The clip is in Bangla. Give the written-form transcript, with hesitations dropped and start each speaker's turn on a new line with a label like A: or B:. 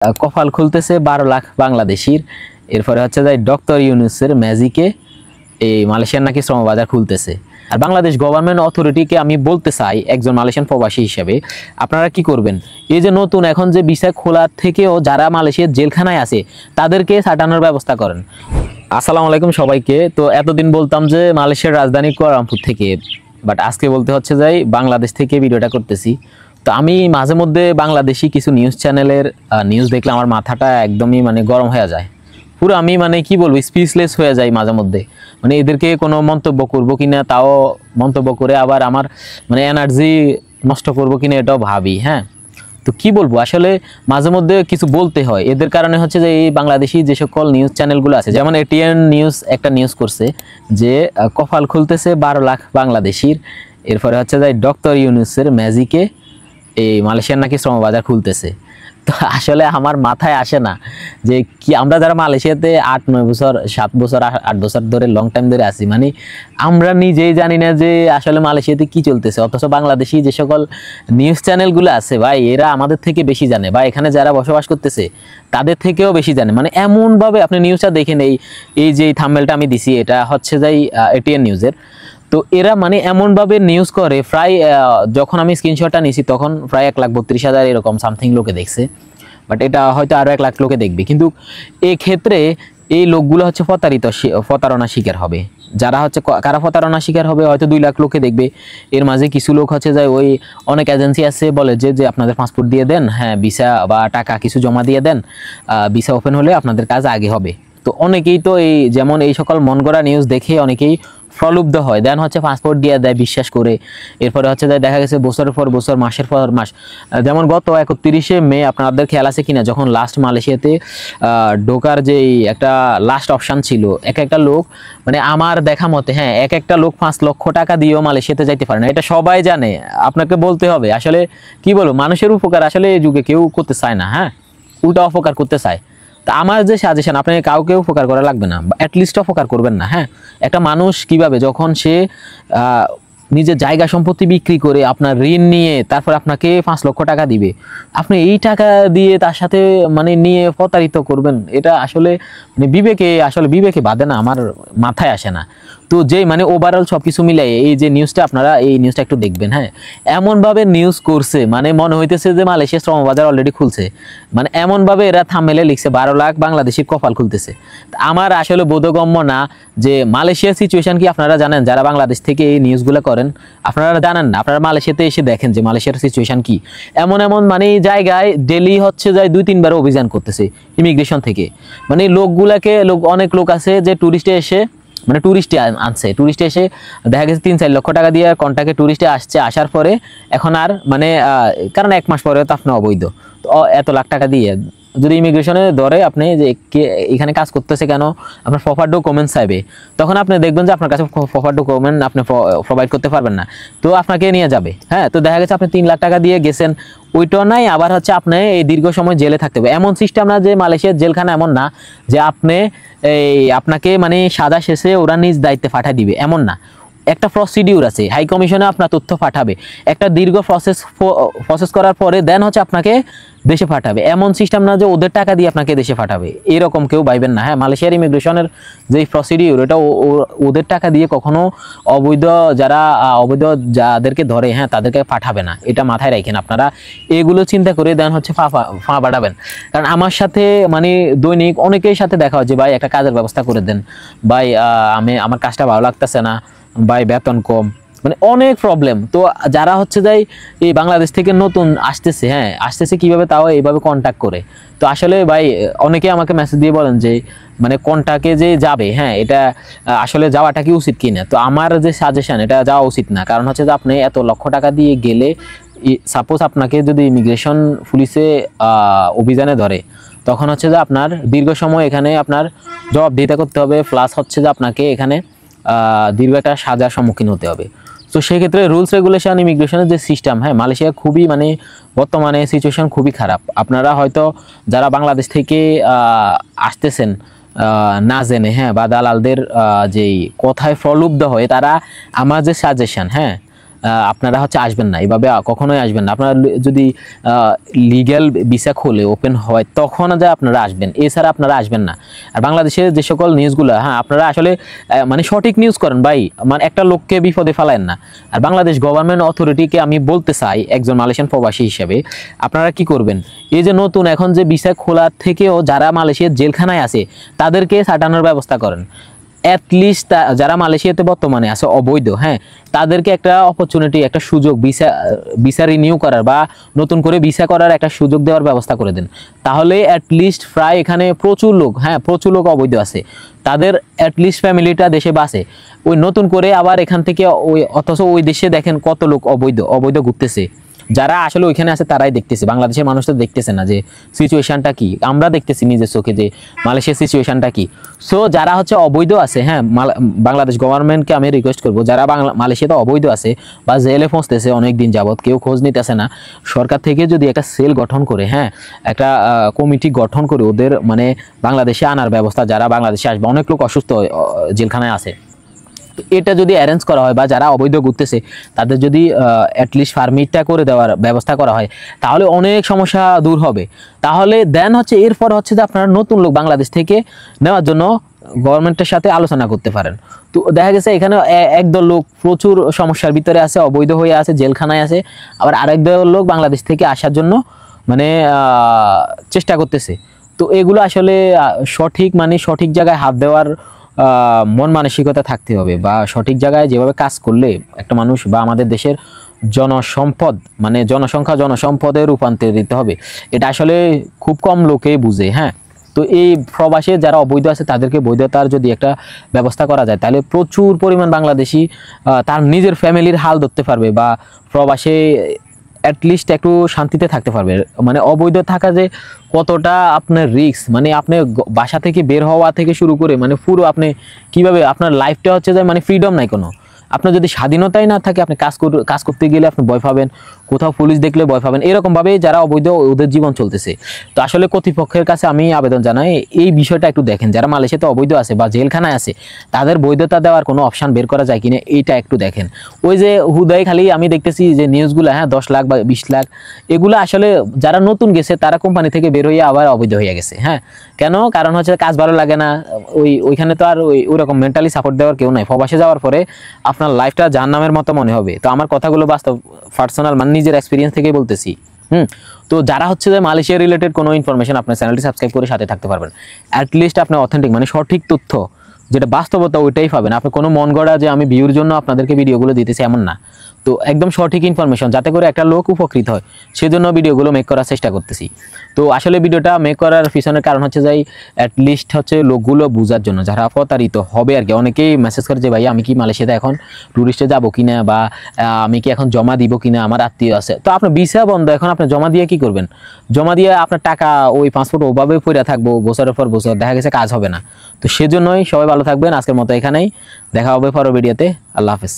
A: কপাল খুলতেছে 12 লাখ বাংলাদেশির। এরপরে হচ্ছে যে ডক্টর ইউনূসের ম্যাজিকে এই মালয়েশিয়ার নাকি শ্রম বাজার খুলতেছে। আর বাংলাদেশ গভর্নমেন্ট অথরিটিকে আমি বলতে চাই, একজন মালয়েশিয়ান প্রবাসী হিসেবে আপনারা কি করবেন, এই যে নতুন এখন যে ভিসা খোলার থেকেও যারা মালয়েশিয়ার জেলখানায় আছে তাদেরকে ছাড়ানোর ব্যবস্থা করেন। আসসালামু আলাইকুম সবাইকে। তো এতদিন বলতাম যে মালয়েশিয়ার রাজধানী কুয়ালালামপুর থেকে, বাট আজকে বলতে হচ্ছে যাই বাংলাদেশ থেকে ভিডিওটা করতেছি। তো আমি মাঝে মধ্যে বাংলাদেশি কিছু নিউজ চ্যানেলের নিউজ দেখলে আমার মাথাটা একদমই গরম হয়ে যায়, পুরো আমি কি বলবো, স্পিচলেস হয়ে যায় মাঝে মধ্যে। এদেরকে কোনো মন্তব্য করবো কিনা, তাও মন্তব্য করে আবার আমার এনার্জি নষ্ট করবো কিনা এটাও ভাবি। হ্যাঁ, তো কি বলবো, আসলে মাঝে মধ্যে কিছু বলতে হয়। এদের কারণে হচ্ছে যে এই বাংলাদেশি যে সকল নিউজ চ্যানেলগুলো আছে, যেমন এটিএন নিউজ একটা নিউজ করছে যে কপাল খুলতেছে 12 লাখ বাংলাদেশির। এরপরে হচ্ছে যে ডক্টর ইউনূসের ম্যাজিকে এই মালয়েশিয়ার নাকি শ্রম বাজার খুলতেছে। তো আসলে আমার মাথায় আসে না যে কি আমরা যারা মালয়েশিয়াতে 8-9 বছর 7 বছর 8 বছর ধরে লং টাইম ধরে আছি, আমরা নিজেই জানি না যে আসলে মালয়েশিয়াতে কি চলতেছে, অথচ বাংলাদেশি যে সকল নিউজ চ্যানেলগুলো আছে ভাই, এরা আমাদের থেকে বেশি জানে, বা এখানে যারা বসবাস করতেছে তাদের থেকেও বেশি জানে। এমনভাবে আপনি নিউজটা দেখেন, এই যে থাম্বনেলটা আমি দিছি এটা হচ্ছে যাই এটিএন নিউজের। তো এরা এমনভাবে নিউজ করে, প্রায় যখন আমি স্ক্রিনশটটা নিছি তখন প্রায় 1,32,000 এরকম সামথিং লোকে দেখছে, বাট এটা হয়তো আরও 1 লাখ লোকে দেখবে। কিন্তু এই ক্ষেত্রে এই লোকগুলো হচ্ছে প্রতারণা শিকার হবে। যারা হচ্ছে কারা প্রতারণা শিকার হবে, হয়তো 2 লাখ লোকে দেখবে। এর মাঝে কিছু লোক হচ্ছে যায়, ওই অনেক এজেন্সি আছে বলে যে আপনাদের পাসপোর্ট দিয়ে দেন, হ্যাঁ ভিসা বা টাকা কিছু জমা দিয়ে দেন, ভিসা ওপেন হলে আপনাদের কাজ আগে হবে। তো অনেকেই তো এই যেমন এই সকল মন গড়া নিউজ দেখে অনেকেই প্রলুব্ধ হয়, দেন হচ্ছে পাসপোর্ট দিয়ে দেয় বিশ্বাস করে। এরপরে হচ্ছে দেখা গেছে বছরের পর বছর, মাসের পর মাস, যেমন গত 31শে মে আপনাদের খেয়াল আছে কিনা, যখন লাস্ট মালয়েশিয়াতে ঢোকার যে একটা লাস্ট অপশান ছিল, একটা লোক আমার দেখা মতে, হ্যাঁ একটা লোক 5 লক্ষ টাকা দিয়েও মালয়েশিয়াতে যাইতে পারে না। এটা সবাই জানে, আপনাকে বলতে হবে। আসলে কি বলবো, মানুষের উপকার আসলে এই যুগে কেউ করতে চায় না, হ্যাঁ উল্টা অপকার করতে চায়। তা আমার যে সাজেশন, আপনাকে কাউকে উপকার করা লাগবে না, অ্যাটলিস্ট উপকার করবেন না। হ্যাঁ, একটা মানুষ কিভাবে যখন সে নিজের জায়গা সম্পত্তি বিক্রি করে আপনার ঋণ নিয়ে তারপর আপনাকে 5 লক্ষ টাকা দিবে, আপনি এই টাকা দিয়ে তার সাথে নিয়ে প্রতারিত করবেন, এটা আসলে বিবেকে বাধে না, আমার মাথায় আসে না। তো যেই ওভারঅল সব কিছু মিলাই এই যে নিউজটা, আপনারা এই নিউজটা একটু দেখবেন। হ্যাঁ, এমনভাবে নিউজ করছে মনে হইতেছে যে মালয়েশিয়া শ্রম বাজার অলরেডি খুলছে। এমনভাবে এরা থাম্বনেলে লিখছে 12 লাখ বাংলাদেশির কপাল খুলতেছে। আমার আসলে বোধগম্য না যে মালয়েশিয়ার সিচুয়েশন কি আপনারা জানেন, যারা বাংলাদেশ থেকে এই নিউজগুলো করেন আপনারা জানেন না। আপনারা মালয়েশিয়াতে এসে দেখেন যে মালয়েশিয়ার সিচুয়েশন কি। এমন জায়গায় ডেলি হচ্ছে যায় 2-3 বার অভিযান করতেছে ইমিগ্রেশন থেকে। অনেক লোক আছে যে টুরিস্টে এসে টুরিস্টে এসে দেখা গেছে 3-4 লক্ষ টাকা দিয়ে কন্ট্রাক্টে টুরিস্টে আসার পরে এখন আর কারণ 1 মাস পরে তো আপনি অবৈধ, তো এত লাখ টাকা দিয়ে যদি ইমিগ্রেশনে ধরে আপনি যে এখানে কাজ করতেছে কেন, আপনার প্রপার ডকুমেন্টস চাইবে, তখন আপনি দেখবেন যে আপনার কাছে প্রপার ডকুমেন্ট আপনি প্রোভাইড করতে পারবেন না, তো আপনাকে নিয়ে যাবে। হ্যাঁ, তো দেখা গেছে আপনি 3 লাখ টাকা দিয়ে গেছেন, ওইটাও নাই, আবার হচ্ছে আপনি এই দীর্ঘ সময় জেলে থাকতে হবে। এমন সিস্টেম না যে মালয়েশিয়ার জেলখানা এমন না যে আপনাকে সাজা শেষে ওরা নিজ দায়িত্বে পাঠিয়ে দিবে, এমন না। একটা প্রসিডিউর আছে, হাই কমিশনে আপনার তথ্য পাঠাবে, একটা দীর্ঘ প্রসেস করার পরে দেন হচ্ছে আপনাকে দেশে পাঠাবে। এমন সিস্টেম না যে ওদের টাকা দিয়ে আপনাকে দেশে পাঠাবে, এরকম কেউ ভাইবেন না। হ্যাঁ, মালয়েশিয়ার ইমিগ্রেশনের যে প্রসিডিউর, এটা ওদের টাকা দিয়ে কখনো অবৈধ যাদেরকে ধরে, হ্যাঁ তাদেরকে পাঠাবে না, এটা মাথায় রাখেন আপনারা। এগুলো চিন্তা করে দেন হচ্ছে ফা বাড়াবেন। কারণ আমার সাথে দৈনিক অনেকের সাথে দেখা হয় যে ভাই একটা কাজের ব্যবস্থা করে দেন, ভাই আমার কাজটা ভালো লাগতেছে না, ভাই বেতন কম, অনেক প্রবলেম। তো যারা হচ্ছে যাই এই বাংলাদেশ থেকে নতুন আসতেছে কিভাবে, তাও এইভাবে কন্ট্যাক্ট করে। তো আসলে ভাই অনেকে আমাকে মেসেজ দিয়ে বলেন যে কন্ট্যাক্টে যে যাবে, হ্যাঁ এটা আসলে যাওয়াটা কি উচিত কিনা। তো আমার যে সাজেশন, এটা যাওয়া উচিত না। কারণ হচ্ছে যে আপনি এত লক্ষ টাকা দিয়ে গেলে, সাপোজ আপনাকে যদি ইমিগ্রেশন পুলিশে অভিযানে ধরে, তখন হচ্ছে যে আপনার দীর্ঘ সময় এখানে আপনার জবাবদিহিতা করতে হবে, প্লাস হচ্ছে যে আপনাকে এখানে দীর্ঘ একটা সাজার সম্মুখীন হতে হবে। তো সেক্ষেত্রে রুলস রেগুলেশন ইমিগ্রেশনের যে সিস্টেম, হ্যাঁ মালয়েশিয়া খুবই বর্তমানে সিচুয়েশন খুবই খারাপ। আপনারা হয়তো যারা বাংলাদেশ থেকে আসতেছেন না জেনে, হ্যাঁ বা দালালদের যেই কথায় প্রলুব্ধ হয়ে, তারা আমার যে সাজেশন, হ্যাঁ আপনারা হচ্ছে আসবেন না, এভাবে কখনোই আসবেন না। আপনারা যদি লিগ্যাল ভিসা খোলে ওপেন হয় তখন যে আপনারা আসবেন, এছাড়া আপনারা আসবেন না। আর বাংলাদেশের যে সকল নিউজগুলো, হ্যাঁ আপনারা আসলে মানে সঠিক নিউজ করেন ভাই, মানে একটা লোককে বিপদে ফেলায়েন না। আর বাংলাদেশ গভর্নমেন্ট অথরিটিকে আমি বলতে চাই একজন মালয়েশিয়ান প্রবাসী হিসেবে, আপনারা কি করবেন, এই যে নতুন এখন যে ভিসা খোলার থেকেও যারা মালয়েশিয়ার জেলখানায় আছে তাদেরকে ছাড়ানোর ব্যবস্থা করেন। অ্যাটলিস্ট যারা মালয়েশিয়াতে বর্তমানে আছে অবৈধ, হ্যাঁ তাদেরকে একটা অপরচুনিটি, একটা সুযোগ, ভিসা রিনিউ করার বা নতুন করে ভিসা করার একটা সুযোগ দেওয়ার ব্যবস্থা করে দেন। তাহলে অ্যাটলিস্ট প্রায় এখানে প্রচুর লোক, হ্যাঁ প্রচুর লোক অবৈধ আছে, তাদের অ্যাটলিস্ট ফ্যামিলিটা দেশে বাঁচে। ওই নতুন করে আবার এখান থেকে ওই, অথচ ওই দেশে দেখেন কত লোক অবৈধ ঘুরতেছে, যারা আসলে ওইখানে আছে তারাই দেখতেছে, বাংলাদেশের মানুষ তো দেখতেছে না যে সিচুয়েশনটা কি। আমরা দেখতেছি নিজের চোখে যে মালয়েশিয়ার সিচুয়েশনটা কি। সো যারা হচ্ছে অবৈধ আছে, হ্যাঁ বাংলাদেশ গভর্নমেন্টকে আমি রিকোয়েস্ট করবো, যারা মালয়েশিয়াতে অবৈধ আছে বা জেলে পৌঁছতেছে অনেক দিন যাবত, কেউ খোঁজ নিতেছে না, সরকার থেকে যদি একটা সেল গঠন করে, হ্যাঁ একটা কমিটি গঠন করে ওদের মানে বাংলাদেশে আনার ব্যবস্থা, যারা বাংলাদেশে আসবে, অনেক লোক অসুস্থ জেলখানায় আছে, এটা যদি অ্যারেঞ্জ করা হয় বা যারা অবৈধ ঘুরতেছে তাদের যদি অ্যাটলিস্ট পারমিটটা করে দেওয়ার ব্যবস্থা করা হয়, তাহলে অনেক সমস্যা দূর হবে। তাহলে দেন হচ্ছে এরপর হচ্ছে যে আপনারা নতুন লোক বাংলাদেশ থেকে নেওয়ার জন্য গভর্নমেন্টের সাথে আলোচনা করতে পারেন। তো দেখা গেছে এখানে একদল লোক প্রচুর সমস্যার ভিতরে আছে, অবৈধ হয়ে আছে, জেলখানায় আছে, আবার আরেক দল লোক বাংলাদেশ থেকে আসার জন্য মানে চেষ্টা করতেছে। তো এগুলো আসলে সঠিক মানে সঠিক জায়গায় হাত দেওয়ার মন মানসিকতা থাকতে হবে, বা সঠিক জায়গায় যেভাবে কাজ করলে একটা মানুষ বা আমাদের দেশের জনসম্পদ মানে জনসংখ্যা জনসম্পদে রূপান্তরিত হবে, এটা আসলে খুব কম লোকেই বুঝে। হ্যাঁ, তো এই প্রবাসে যারা অবৈধ আছে তাদেরকে বৈধতার যদি একটা ব্যবস্থা করা যায়, তাহলে প্রচুর পরিমাণ বাংলাদেশি তার নিজের ফ্যামিলির হাল ধরতে পারবে, বা প্রবাসে অ্যাটলিস্ট একটু শান্তিতে থাকতে পারবে। মানে অবৈধ থাকা যে কতটা আপনার রিস্ক, মানে আপনি বাসা থেকে বের হওয়া থেকে শুরু করে মানে পুরো আপনি কিভাবে আপনার লাইফটা হচ্ছে যে মানে ফ্রিডম নাই কোনো। আপনার যদি স্বাধীনতাই না থাকে, আপনি কাজ করতে গেলে আপনি ভয় পাবেন, কোথাও পুলিশ দেখলে ভয় পাবেন, এরকমভাবে যারা অবৈধ ওদের জীবন চলতেছে। তো আসলে কর্তৃপক্ষের কাছে আমি আবেদন জানাই এই বিষয়টা একটু দেখেন, যারা মালয়েশিয়াতে অবৈধ আছে বা জেলখানায় আছে তাদের বৈধতা দেওয়ার কোনো অপশান বের করা যায় কিনা এইটা একটু দেখেন। ওই যে হুদাই খালি আমি দেখতেছি যে নিউজগুলো, হ্যাঁ 10 লাখ বা 20 লাখ, এগুলো আসলে যারা নতুন গেছে তারা কোম্পানি থেকে বের হয়ে আবার অবৈধ হয়ে গেছে। হ্যাঁ, কেন? কারণ হচ্ছে কাজ ভালো লাগে না, ওইখানে তো আর ওইরকম মেন্টালি সাপোর্ট দেওয়ার কেউ নাই। প্রবাসে যাওয়ার পরে আপনার লাইফটা জাহান্নামের মতো মনে হবে। তো আমার কথাগুলো বাস্তব পার্সোনাল মানে নিজের এক্সপিরিয়েন্স থেকেই বলতেছি। তো যারা হচ্ছে যে মালয়েশিয়া রিলেটেড কোনো ইনফরমেশন, আপনার চ্যানেলটি সাবস্ক্রাইব করে সাথে থাকতে পারবেন। অ্যাটলিস্ট আপনি অথেন্টিক মানে সঠিক তথ্য যেটা বাস্তবতা ওইটাই পাবেন। আপনি কোনো মন গড়া যে আমি ভিউর জন্য আপনাদেরকে ভিডিওগুলো দিতেছি এমন না। তো একদম সঠিক ইনফরমেশন যাতে করে একটা লোক উপকৃত হয়, সেজন্য ভিডিওগুলো মেক করার চেষ্টা করতেছি। তো আসলে ভিডিওটা মেক করার পিছনের কারণ হচ্ছে যে অ্যাটলিস্ট হচ্ছে লোকগুলো বোঝার জন্য, যারা প্রতারিত হবে আর কি। অনেকেই মেসেজ করে যে ভাই আমি কি মালয়েশিয়াতে এখন ট্যুরিস্টে যাবো কিনা, বা আমি কি এখন জমা দিব কিনা, আমার আত্মীয় আছে। তো আপনার ভিসা বন্ধ, এখন আপনি জমা দিয়ে কি করবেন? জমা দিয়ে আপনার টাকা ওই পাসপোর্ট ওভাবে পড়ে থাকবো বছরের পর বছর, দেখা গেছে কাজ হবে না। তো সেজন্যই সবাই ভালো থাকবেন। আজকের মতো এখানেই, দেখা হবে পরের ভিডিওতে। আল্লাহ হাফেজ।